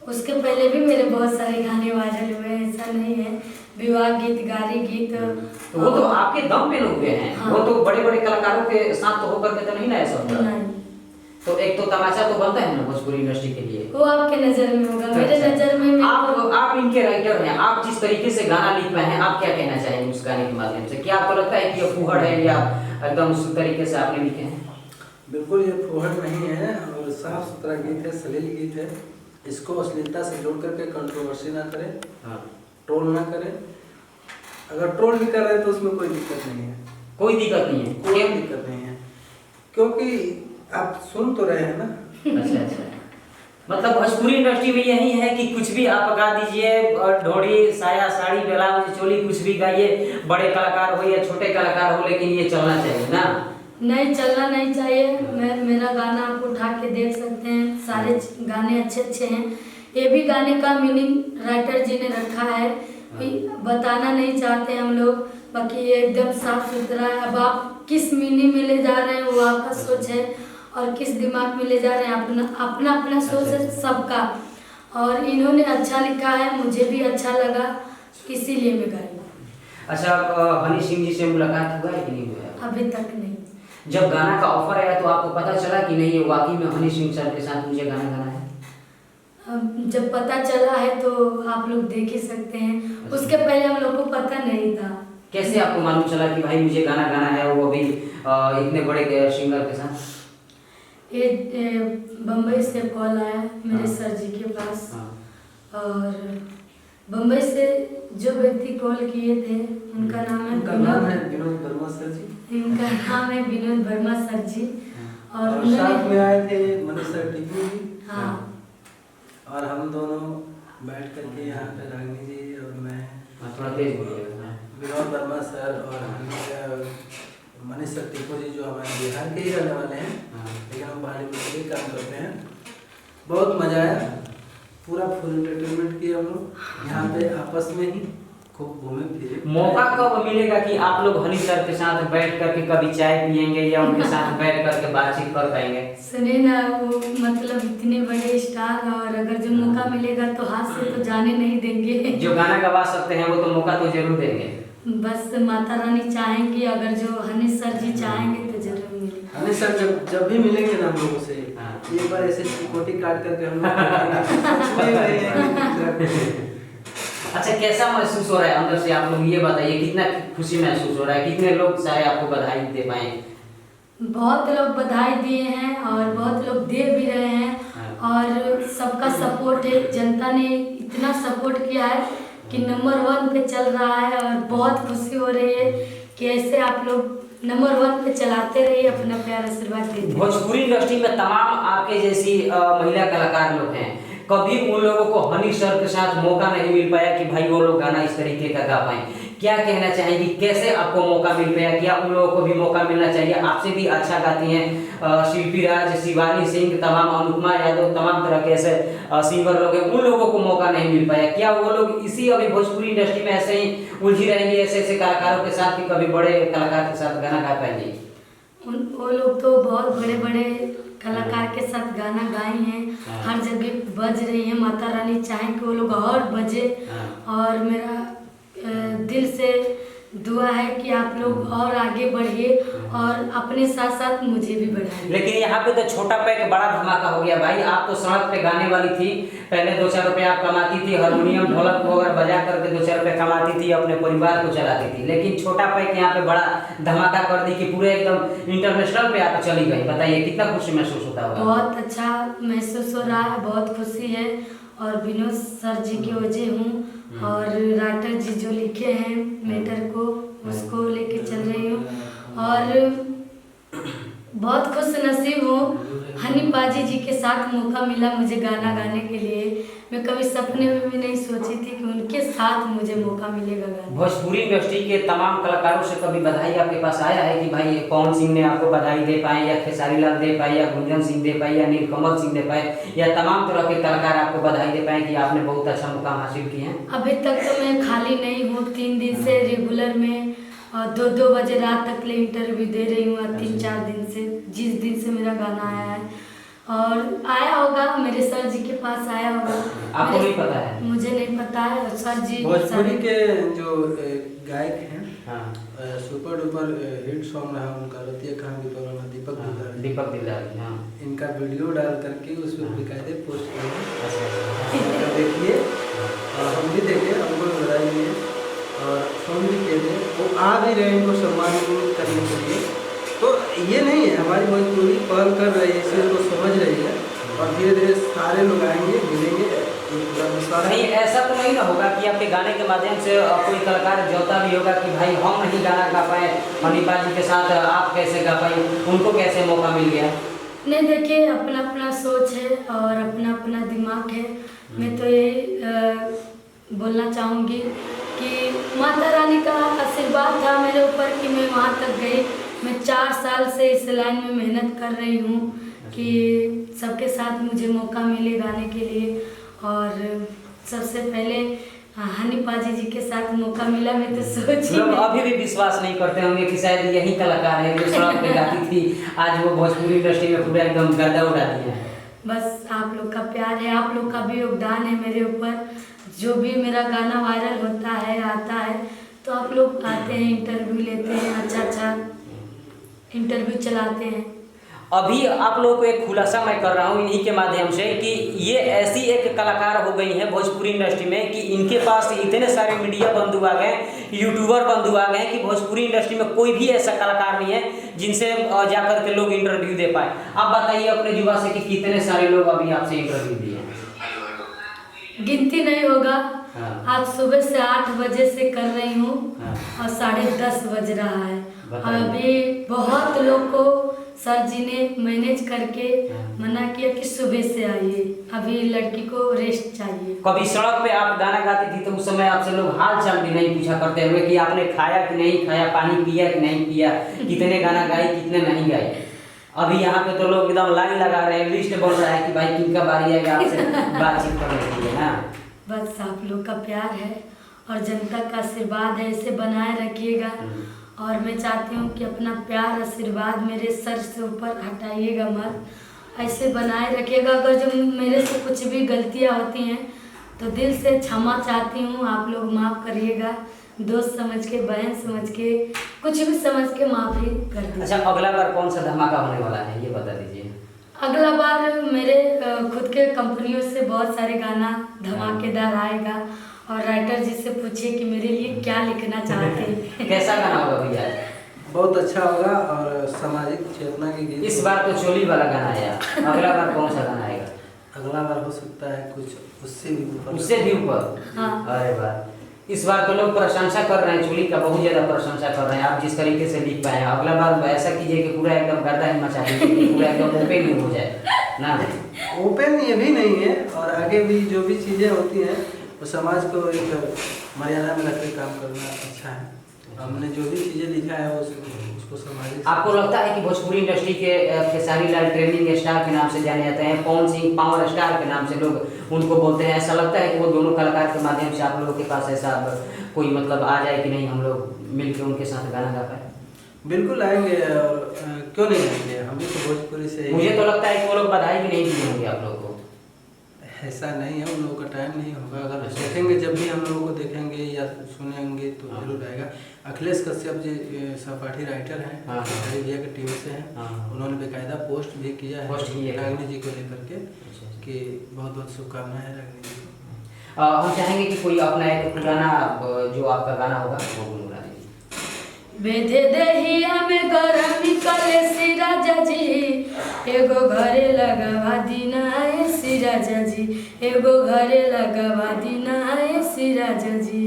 उसके पहले भी मेरे बहुत सारे गाने वायरल हुए, ऐसा नहीं है। विवाह गीत, गारी गीत, तो वो तो आपके दम पे हुए हैं। हाँ। वो तो बड़े बड़े कलाकारों के साथ तो होकर के तो नहीं ना ऐसा होता। नहीं, तो एक तो तमाशा तो बनता है ना भोजपुरी इंडस्ट्री के लिए। वो आपके नज़र में होगा, मेरे नज़र में आप इनके राइटर हैं, आप जिस तरीके से गाना लिख पाए हैं, आप क्या कहना चाहेंगे उस गाने के माध्यम से? क्या आपको लगता है कि ये फूहड़ है या एकदम उस तरीके से आपने लिखे हैं? बिल्कुल ये फूहड़ नहीं है और साफ सुथरा गीत है, सलील गीत है। इसको अश्लीलता से जोड़ करके कंट्रोवर्सी ना करें, ट्रोल ना करें। अगर ट्रोल भी कर रहे हैं तो उसमें कोई दिक्कत नहीं है। कोई दिक्कत नहीं है? कोई दिक्कत नहीं है, क्योंकि आप सुन तो रहे हैं ना। अच्छा। मतलब भोजपुरी इंडस्ट्री में यही है कि कुछ भी आप गा दीजिए, ढोड़ी, साया, साड़ी, ब्लाउज, चोली, कुछ भी गाइए, बड़े कलाकार हो या छोटे कलाकार हो, लेकिन ये चलना चाहिए ना। नहीं, चलना नहीं चाहिए। मेरा गाना आप उठा के देख सकते हैं, सारे गाने अच्छे अच्छे हैं। ये भी गाने का मीनिंग राइटर जी ने रखा है, बताना नहीं चाहते हम लोग, बाकी ये एकदम साफ सुथरा है। अब आप किस मीनिंग में ले जा रहे हैं वो आपका सोच है, और किस दिमाग में ले जा रहे हैं अपना अपना सोच है सबका। और इन्होंने अच्छा लिखा है, मुझे भी अच्छा लगा, इसीलिए मैं गाई। अच्छा, हनी सिंह जी से मुलाकात हुआ है कि नहीं हुआ? अभी तक नहीं। जब गाना का ऑफर आया तो आपको पता चला कि नहीं ये वाकई में हनी सिंह सर के साथ मुझे गाना गाना है? जब पता चला है तो आप लोग देख ही सकते हैं, उसके पहले हम लोग को पता नहीं था। कैसे आपको मालूम चला कि भाई मुझे गाना गाना है, वो भी इतने बड़े सिंगर के साथ? ये बम्बई से कॉल आया मेरे सर जी के पास, और बम्बई से जो व्यक्ति कॉल किए थे उनका नाम है विनोद वर्मा सर जी। इनका नाम है विनोद वर्मा सर जी, और साथ में आए थे मनीष सर टिप्पू जी। हाँ, और हम दोनों बैठ करके यहाँ पे रागिनी जी और मैं, थोड़ा तेज बोलिएगा। विनोद वर्मा सर और मनीष सर टिप्पू जी जो हमारे बिहार के ही रहने वाले हैं, लेकिन हम बॉलीवुड के लिए काम करते हैं। बहुत मजा आया, पूरा फुल एंटरटेनमेंट किया हम लोग यहाँ पे आपस में ही खूब घूमे फिरे। मौका कब मिलेगा कि आप लोग हनी सर के साथ बैठ करके कभी चाय पियेंगे या उनके साथ बैठ करके बातचीत कर पाएंगे? सुने ना, वो मतलब इतने बड़े स्टार, और अगर जो मौका मिलेगा तो हाथ से तो जाने नहीं देंगे। जो गाना गवा सकते हैं वो तो मौका तो जरूर देंगे। बस माता रानी चाहेंगी, अगर जो हनी सर जी चाहेंगे तो जरूर मिलेगा। हनी सर जब भी मिलेंगे ना हम लोगों से, एक बार ऐसे चिकोटी काट करके हम लोग अच्छा, कैसा महसूस हो रहा है अंदर से? आप लोग ये बताइए, कितना खुशी महसूस हो रहा है? कितने लोग सारे आपको बधाई दे पाए? बहुत लोग बधाई दिए हैं और बहुत लोग दे भी रहे हैं, और सबका सपोर्ट है। जनता ने इतना सपोर्ट किया है कि नंबर 1 पे चल रहा है, और बहुत खुशी हो रही है कि ऐसे आप लोग नंबर 1 पे चलाते रहिए, अपना प्यार आशीर्वाद देते। भोजपुरी इंडस्ट्री में तमाम आपके जैसी महिला कलाकार लोग हैं, कभी उन लोगों को हनी सर के साथ मौका नहीं मिल पाया कि भाई वो लोग गाना इस तरीके का गा पाए? क्या कहना चाहेंगी, कैसे आपको मौका मिल पाया? क्या उन लोगों को भी मौका मिलना चाहिए? आपसे भी अच्छा गाती हैं शिल्पी राज, शिवानी सिंह, तमाम अनुपमा यादव, तमाम तरह के ऐसे सिंगर लोग हैं, उन लोगों को मौका नहीं मिल पाया। क्या वो लोग इसी अभी भोजपुरी इंडस्ट्री में ऐसे ही उलझी रहेंगी ऐसे ऐसे कलाकारों के साथ कि कभी बड़े कलाकार के साथ गाना गा पाएंगे? वो लोग तो बहुत बड़े बड़े कलाकार के साथ गाना गाए हैं, हर जगह बज रही है। माता रानी चाहे कि वो लोग और बजे, और मेरा दिल से दुआ है कि आप लोग और आगे बढ़िए और अपने साथ साथ मुझे भी बढ़ाइए। लेकिन यहाँ पे तो छोटा पैक बड़ा धमाका हो गया भाई। आप तो सड़क पे गाने वाली थी, पहले 2-4 रुपए आप कमाती थी, हारमोनियम ढोलक वगैरह बजा करके 2-4 रुपए कमाती थी, अपने परिवार को चलाती थी। लेकिन छोटा पैक यहाँ पे बड़ा धमाका कर दी कि पूरे एकदम इंटरनेशनल पे आप चली गई। बताइए कितना खुशी महसूस होता होगा? बहुत अच्छा महसूस हो रहा है, बहुत खुशी है, और विनोद सर जी की वजह हूँ, और राइटर जी जो लिखे हैं मैटर को, उसको लेके चल रही हूँ, और बहुत खुश नसीब हूँ। हनी पाजी जी के साथ मौका मिला मुझे गाना गाने के लिए। मैं कभी सपने में भी नहीं सोची थी कि उनके साथ मुझे मौका मिलेगा गाने। भोजपुरी इंडस्ट्री के तमाम कलाकारों से कभी बधाई आपके पास आया है कि भाई पवन सिंह ने आपको बधाई दे पाए, या खेसारी लाल दे पाए, या गुंजन सिंह दे पाए, या नीलकमल सिंह दे पाए, या तमाम तरह के कलाकार आपको बधाई दे पाए कि आपने बहुत अच्छा मुकाम हासिल किए हैं? अभी तक तो मैं खाली नहीं हूँ, 3 दिन से रेगुलर में 2-2 बजे रात तक ले इंटरव्यू दे रही हूँ, 3-4 दिन से, जिस दिन से मेरा गाना आया है। और आया होगा, मेरे सर जी के पास आया होगा। आपको नहीं पता है? मुझे नहीं पता है सर जी। भोजपुरी के जो गायक हैं, हाँ सुपर डुपर हिट सॉन्ग रहा उनका रतिया खान की पुराना दीपक दिलदार, दीपक दिलदार, हाँ। इनका वीडियो डाल करके उस पर हाँ। बेकायदे पोस्ट किए हैं। अच्छा, इनका देखिए और हम भी देखे, हमको भी बधाई दिए और फोन भी किए थे। वो आ भी रहे हैं इनको सम्मान करने के लिए। तो ये नहीं है, हमारी भोजपुरी पहल कर रही है, इसी को समझ रही है और धीरे धीरे सारे लोग आएंगे, मिलेंगे, ये पूरा विश्वास है। नहीं ऐसा तो नहीं ना होगा कि आपके गाने के माध्यम से कोई कलाकार जोता भी होगा कि भाई हम नहीं गाना गा पाए, मणिपाल जी के साथ आप कैसे गा पाए, उनको कैसे मौका मिल गया? नहीं देखिए, अपना अपना सोच है और अपना अपना दिमाग है। मैं तो यही बोलना चाहूँगी कि माता रानी का आशीर्वाद था मेरे ऊपर कि मैं वहाँ तक गई। मैं 4 साल से इस लाइन में मेहनत कर रही हूँ कि सबके साथ मुझे मौका मिले गाने के लिए। और सबसे पहले हनी पाजी जी के साथ मौका मिला। मैं तो सोच लोग अभी भी विश्वास नहीं करते होंगे कि शायद यही कलाकार है जो सड़क पे गाती थी, आज वो भोजपुरी इंडस्ट्री में पूरा एकदम गर्दा उड़ा दिया है। बस आप लोग का प्यार है, आप लोग का भी योगदान है मेरे ऊपर। जो भी मेरा गाना वायरल होता है, आता है, तो आप लोग आते हैं, इंटरव्यू लेते हैं, अच्छा इंटरव्यू चलाते हैं। अभी आप लोगों को एक खुलासा मैं कर रहा हूँ इन्हीं के माध्यम से कि ये ऐसी एक कलाकार हो गई है भोजपुरी इंडस्ट्री में कि इनके पास इतने सारे मीडिया बंधु आ गए, यूट्यूबर बंधु आ गए कि भोजपुरी इंडस्ट्री में कोई भी ऐसा कलाकार नहीं है जिनसे जाकर के लोग इंटरव्यू दे पाए। आप बताइए अपने युवा से कि कितने सारे लोग अभी आपसे इंटरव्यू दिए? गिनती नहीं होगा। हाँ। आज सुबह से 8 बजे से कर रही हूँ। हाँ। और 10:30 बज रहा है। बताइए। अभी बहुत लोग को सर जी ने मैनेज करके हाँ। मना किया कि सुबह से आइए, अभी लड़की को रेस्ट चाहिए। कभी सड़क पे आप गाना गाती थी तो उस समय आपसे लोग हाल चाल भी नहीं पूछा करते हुए कि आपने खाया कि नहीं खाया, पानी पिया कि नहीं पिया, कितने गाना गाए कितने नहीं गाए? अभी यहाँ पे तो लोग एकदम लाइन लगा रहे हैं, लिस्ट बन रहा है कि भाई किनका बारी है कि आपसे बातचीत करने के लिए ना। बस आप लोग का प्यार है और जनता का आशीर्वाद है, इसे बनाए रखिएगा। और मैं चाहती हूँ कि अपना प्यार आशीर्वाद मेरे सर से ऊपर हटाइएगा मत, ऐसे बनाए रखिएगा। अगर जो मेरे से कुछ भी गलतियाँ होती हैं तो दिल से क्षमा चाहती हूँ, आप लोग माफ़ करिएगा। दोस्त समझ के, बहन समझ के, कुछ भी समझ के माफ़ी कर दीजिए। अच्छा, अगला बार कौन सा धमाका होने वाला है ये बता दीजिए। अगला बार मेरे खुद के कंपनियों से बहुत सारे गाना धमाकेदार आएगा। और राइटर जी से पूछिए कि मेरे लिए क्या लिखना चाहते हैं। कैसा गाना होगा भैया? बहुत अच्छा होगा और सामाजिक चेतना के गीत। इस बार तो चोली वाला गाना आया, अगला बार कौन सा गाना आएगा? अगला बार हो सकता है कुछ उससे भी ऊपर। उससे भी ऊपर? हाँ। अरे वाह, इस बार तो लोग प्रशंसा कर रहे हैं, चोली का बहुत ज्यादा प्रशंसा कर रहे हैं आप जिस तरीके से लिख पाए हैं। अगला बार ऐसा कीजिए कि पूरा एकदम गर्दा ही मचा दीजिए, पूरा एकदम ओपन ही हो जाए ना। ओपन ये भी नहीं है और आगे भी जो भी चीज़ें होती हैं वो समाज को एक मर्यादा में रख के काम करना अच्छा है। हमने जो भी चीज़ें लिखा है उसको सामाजिक। आपको लगता है कि भोजपुरी इंडस्ट्री के खेसारी लाल ट्रेंडिंग स्टार के नाम से जाने जाते हैं, पवन सिंह पावर स्टार के नाम से लोग उनको बोलते हैं, ऐसा लगता है कि वो दोनों कलाकार के माध्यम से आप लोगों के पास ऐसा कोई मतलब आ जाए कि नहीं हम लोग मिलकर उनके साथ गाना गा पाए? बिल्कुल आएंगे और क्यों नहीं आएंगे, हम भी तो भोजपुरी से। मुझे तो लगता है कि वो लोग बधाई भी नहीं दिए होंगे आप लोग को। ऐसा नहीं है, उन लोगों का टाइम नहीं होगा। अगर देखेंगे, जब भी हम लोगों को देखेंगे या सुनेंगे तो हाँ। जरूर आएगा। अखिलेश कश्यप जी सहपाठी राइटर हैं, हाँ। खेसारी भैया की टीम से हैं। हाँ। उन्होंने बेकायदा पोस्ट भी किया है पोस्ट किया है। रागिनी जी को लेकर के अच्छा। कि बहुत बहुत शुभकामनाएं हैं रागिनी जी को। हम चाहेंगे कि कोई अपना एक पुराना जो आपका गाना होगा वो गुनगुना दीजिए। बेधे देहिया में गरमी कले सिराजा जी, एगो घरे लगवा दीना है सिराजा जी, एगो घरे लगवा दीना है सिराजा जी।